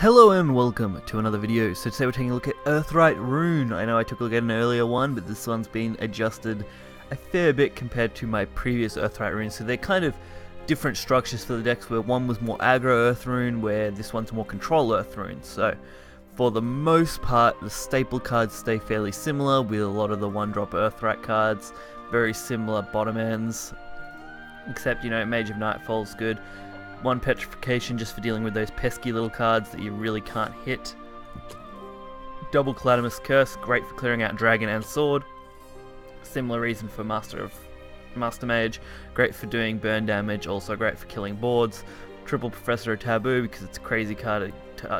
Hello and welcome to another video. So today we're taking a look at Earthright Rune. I know I took a look at an earlier one, but this one's been adjusted a fair bit compared to my previous Earthright Rune. So they're kind of different structures for the decks, where one was more aggro Earth Rune, where this one's more control Earth Rune. So for the most part, the staple cards stay fairly similar, with a lot of the 1-drop Earthright cards, very similar bottom ends, except, you know, Mage of Nightfall's good. 1 Petrification just for dealing with those pesky little cards that you really can't hit. Double Calamus Curse, great for clearing out Dragon and Sword. Similar reason for Master Mage, great for doing burn damage, also great for killing boards. Triple Professor of Taboo because it's a crazy card,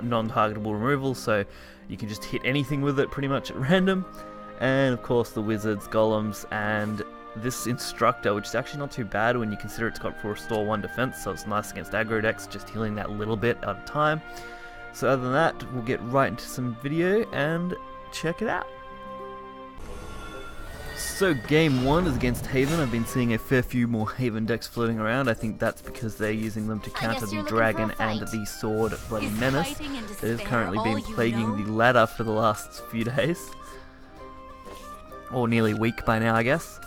non-targetable removal, so you can just hit anything with it pretty much at random. And of course the Wizards, Golems, and this Instructor, which is actually not too bad when you consider it's got for Restore 1 defense, so it's nice against aggro decks, just healing that little bit at a time. So other than that, we'll get right into some video and check it out. So game 1 is against Haven. I've been seeing a fair few more Haven decks floating around. I think that's because they're using them to counter the Dragon and the Sword Bloody Menace that has currently been plaguing the ladder for the last few days. Or nearly week by now, I guess.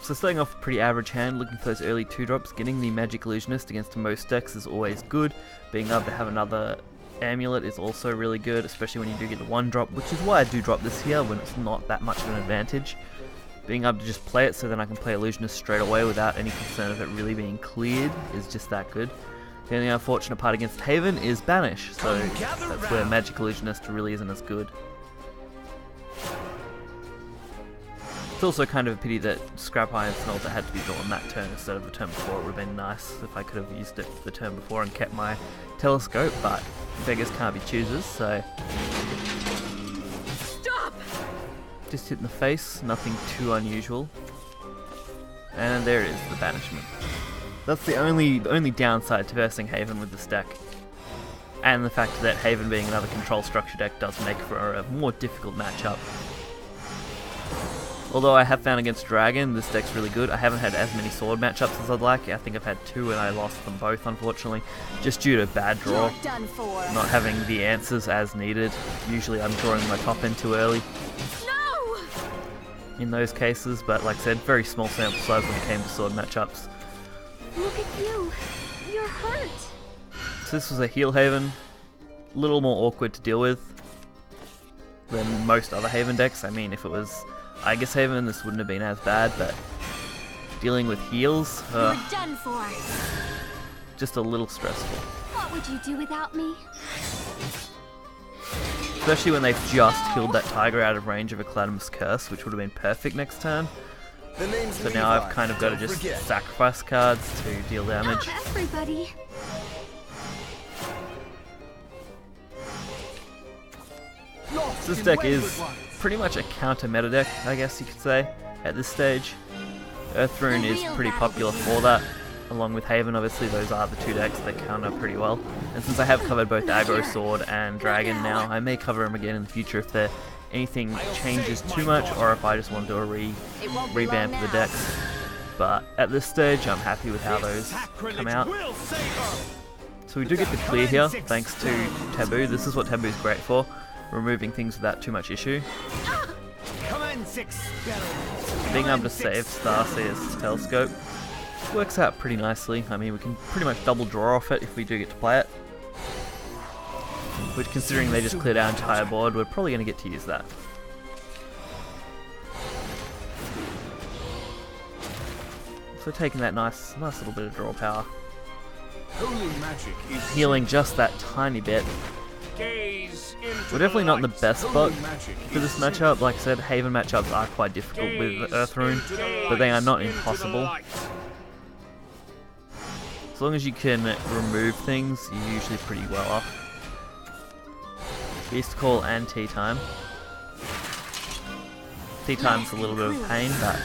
So starting off a pretty average hand, looking for those early 2-drops, getting the Magic Illusionist against most decks is always good. Being able to have another Amulet is also really good, especially when you do get the 1-drop, which is why I do drop this here when it's not that much of an advantage. Being able to just play it so then I can play Illusionist straight away without any concern of it really being cleared is just that good. The only unfortunate part against Haven is Banish, so that's where Magic Illusionist really isn't as good. It's also kind of a pity that Scrap Iron Smelter had to be drawn that turn instead of the turn before. It would have been nice if I could have used it the turn before and kept my Telescope, but beggars can't be choosers, so... Stop! Just hit in the face, nothing too unusual. And there it is, the Banishment. That's the only downside to versing Haven with this deck. And the fact that Haven being another control structure deck does make for a more difficult matchup. Although I have found against Dragon, this deck's really good. I haven't had as many sword matchups as I'd like. I think I've had 2 and I lost them both, unfortunately. Just due to bad draw. Not having the answers as needed. Usually I'm drawing my top end too early. No! In those cases, but like I said, very small sample size when it came to sword matchups. Look at you. You're hurt. So this was a heal Haven. A little more awkward to deal with than most other Haven decks. I mean, if it was Aegis Haven, this wouldn't have been as bad, but dealing with heals, You're done for. Just a little stressful. What would you do without me? Especially when they've just killed that tiger out of range of a Calamus Curse, which would have been perfect next turn. So now I've kind of got to just sacrifice cards to deal damage. Not everybody. So this deck is pretty much a counter meta deck, I guess you could say, at this stage. Earth Rune is pretty popular for that, along with Haven. Obviously those are the 2 decks that counter pretty well. And since I have covered both Aggro Sword and Dragon now, I may cover them again in the future if anything changes too much, or if I just want to do a revamp of the decks. But at this stage I'm happy with how those come out. So we do get the clear here, thanks to Taboo. This is what Taboo is great for. Removing things without too much issue. Being able to save Starseer's Telescope works out pretty nicely. I mean, we can pretty much double draw off it if we do get to play it. Which, considering they just cleared our entire board, we're probably going to get to use that. So taking that nice little bit of draw power. Healing just that tiny bit. We're definitely not in the best spot for this matchup. Like I said, Haven matchups are quite difficult with Earth Rune, but they are not impossible. As long as you can remove things, you're usually pretty well off. Beast Call and Tea Time. Tea Time's a little bit of pain, but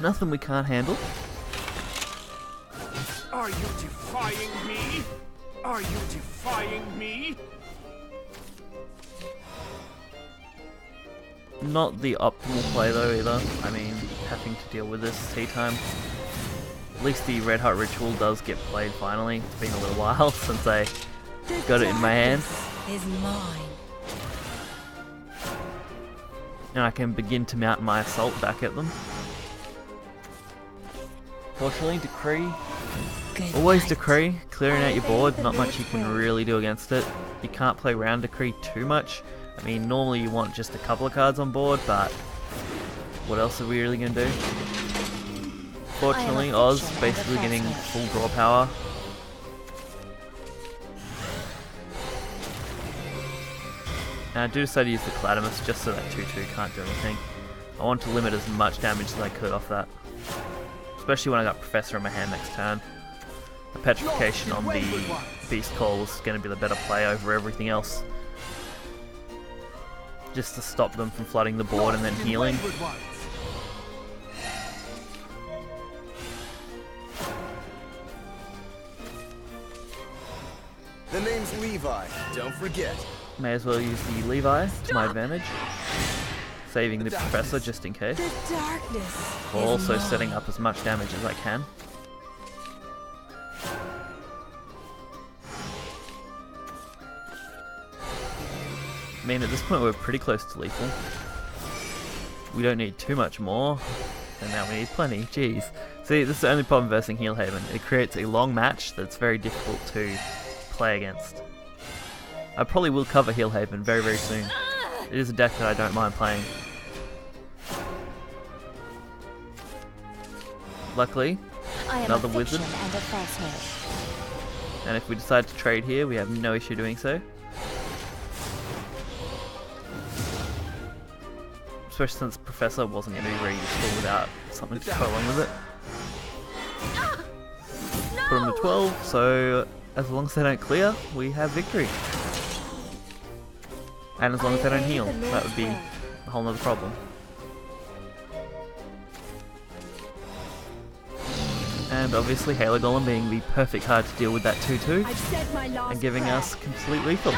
nothing we can't handle. Are you defying me? Are you defying me? Not the optimal play though either. I mean, having to deal with this Tea Time. At least the Red Hot Ritual does get played finally. It's been a little while since I Got it in my hand. Is mine. And I can begin to mount my assault back at them. Fortunately, Decree. Always Decree. Clearing out your board, not much you can really do against it. You can't play around Decree too much. I mean, normally you want just a couple of cards on board, but what else are we really going to do? Fortunately, Oz basically getting full draw power. And I do decide to use the Cladamus just so that 2-2 can't do anything. I want to limit as much damage as I could off that. Especially when I got Professor in my hand next turn. The Petrification on the Beast Call is going to be the better play over everything else. Just to stop them from flooding the board and then healing. The name's Levi, don't forget. May as well use the Levi to my advantage. Saving the Professor just in case. The darkness While also mine. setting up as much damage as I can. I mean, at this point we're pretty close to lethal. We don't need too much more. And now we need plenty, jeez. See, this is the only problem versing Heelhaven. It creates a long match that's very difficult to play against. I probably will cover Heelhaven very, very soon. It is a deck that I don't mind playing. Luckily, another wizard. And if we decide to trade here, we have no issue doing so. Especially since Professor wasn't going to be very useful without something to go along with it. Put him to 12, so as long as they don't clear, we have victory. And as long as they don't heal, that would be a whole nother problem. And obviously Halo Golem being the perfect card to deal with that 2-2 and giving us complete lethal.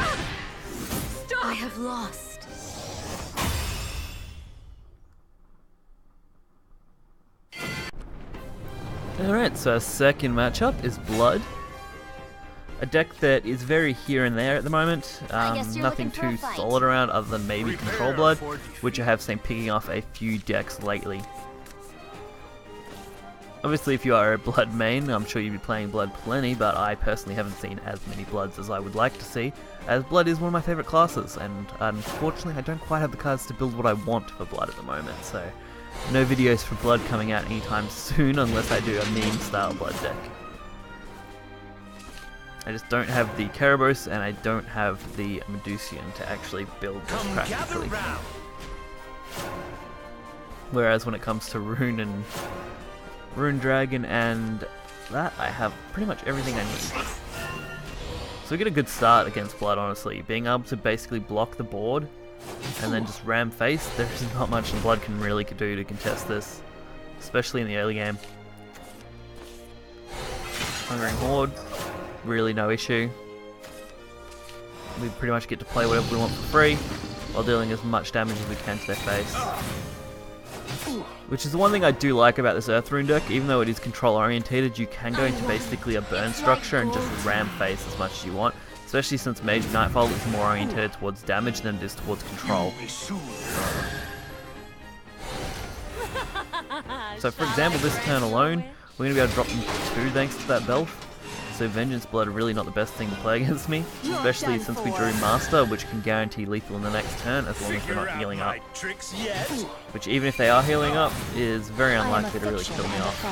I have lost. Alright, so our second matchup is Blood. A deck that is very here and there at the moment. Nothing too solid around other than maybe Control Blood, which I have seen picking off a few decks lately. Obviously, if you are a Blood main, I'm sure you'd be playing Blood plenty, but I personally haven't seen as many Bloods as I would like to see, as Blood is one of my favourite classes, and unfortunately I don't quite have the cards to build what I want for Blood at the moment, so no videos for Blood coming out anytime soon unless I do a meme style Blood deck. I just don't have the Karabos and I don't have the Medusian to actually build this practically. Whereas when it comes to Rune and Rune Dragon and that, I have pretty much everything I need. So we get a good start against Blood, honestly. Being able to basically block the board and then just ram face, there's not much Blood can really do to contest this, especially in the early game. Hungering Horde, really no issue. We pretty much get to play whatever we want for free while dealing as much damage as we can to their face. Which is the one thing I do like about this Earth Rune deck. Even though it is control orientated, you can go into basically a burn structure and just ram face as much as you want. Especially since Mage Nightfall is more orientated towards damage than it is towards control. So for example, this turn alone, we're going to be able to drop them to 2 thanks to that Belf. So Vengeance Blood are really not the best thing to play against me, especially since we drew Master, which can guarantee lethal in the next turn as long as they're not healing up. Which, even if they are healing up, is very unlikely to really kill me off.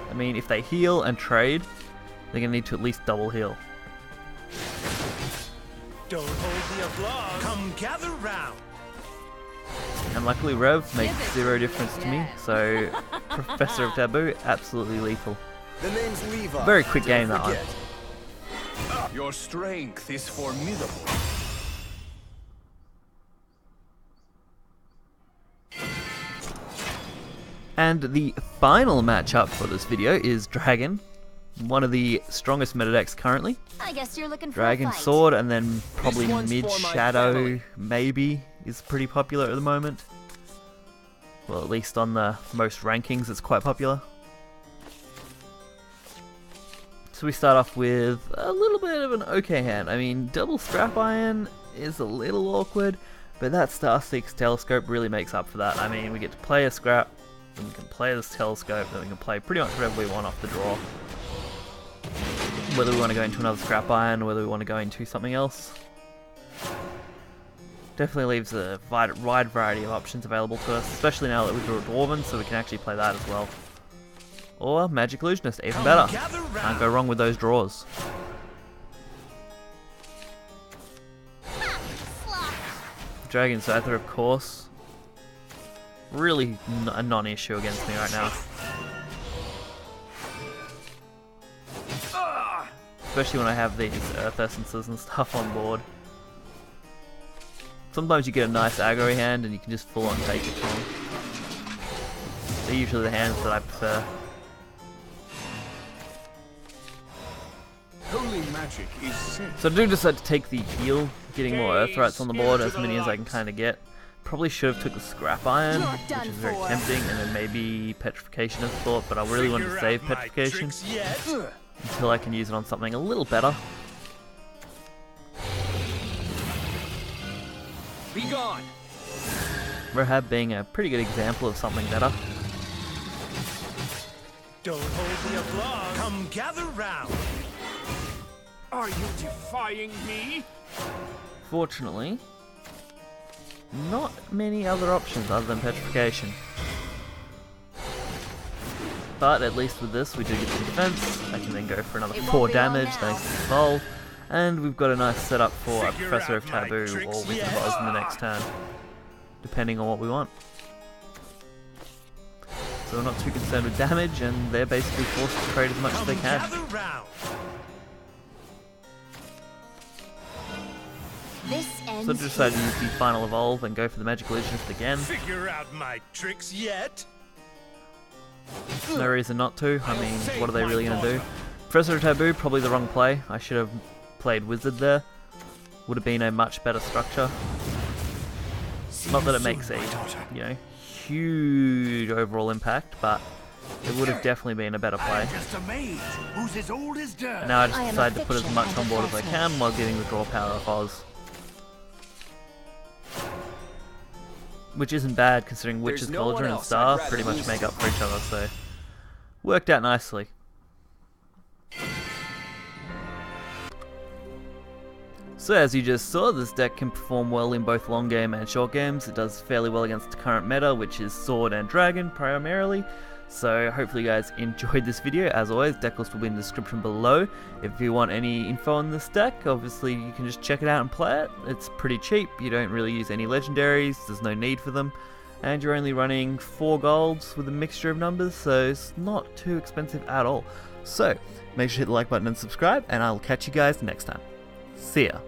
I mean, if they heal and trade, they're going to need to at least double heal. Don't hold the applause. Come gather round. And luckily Rev makes 0 difference to me, so Professor of Taboo, absolutely lethal. The name's Levi. Very quick game, that one. Your strength is formidable. And the final matchup for this video is Dragon, one of the strongest meta decks currently. I guess you're looking for Dragon a fight. Sword, and then probably This one's for my mid-Shadow, family. maybe, is pretty popular at the moment. Well, at least on the most rankings, it's quite popular. So we start off with a little bit of an okay hand. I mean, double scrap iron is a little awkward, but that Starseer's telescope really makes up for that. I mean, we get to play a scrap, then we can play this telescope, then we can play pretty much whatever we want off the draw. Whether we want to go into another scrap iron, or whether we want to go into something else. Definitely leaves a wide variety of options available to us, especially now that we drew a Dwarven, so we can actually play that as well. Or Magic Illusionist, even better. Can't go wrong with those draws. Dragon Scyther, of course. Really a non-issue against me right now. Especially when I have these Earth Essences and stuff on board. Sometimes you get a nice aggro hand and you can just full on take it from them. They're usually the hands that I prefer. Holy magic is sick. So I do decide to take the heal, getting more Earthrights on the board, as many as I can kind of get. Probably should have took the Scrap Iron, which is very tempting, and then maybe Petrification as a thought, but I really wanted to save Petrification until I can use it on something a little better. Be gone. Rahab being a pretty good example of something better. Don't hold the applause. Come gather round. Are you defying me? Fortunately, not many other options other than Petrification. But at least with this we do get some defense. I can then go for another 4 damage thanks to Evolve. And we've got a nice setup for a Professor of Taboo or Wizard of Oz in the next turn, depending on what we want. So we're not too concerned with damage, and they're basically forced to trade as much as they can. So I decided to use the final Evolve and go for the Magic Illusionist again. Figure out my tricks yet? No reason not to. I mean, what are they really going to do? Professor of Taboo, probably the wrong play. I should have played Wizard there. Would have been a much better structure. Not that it makes a, you know, huge overall impact, but it would have definitely been a better play. And now I just decided to put as much on board as I can while getting the draw power of Oz. Which isn't bad considering Witch's Cauldron and Star pretty much make up for each other, so worked out nicely. So as you just saw, this deck can perform well in both long game and short games. It does fairly well against the current meta, which is Sword and Dragon primarily. So hopefully you guys enjoyed this video. As always, deck list will be in the description below. If you want any info on this deck, obviously you can just check it out and play it. It's pretty cheap, you don't really use any legendaries, there's no need for them. And you're only running 4 golds with a mixture of numbers, so it's not too expensive at all. So make sure to hit the like button and subscribe, and I'll catch you guys next time. See ya.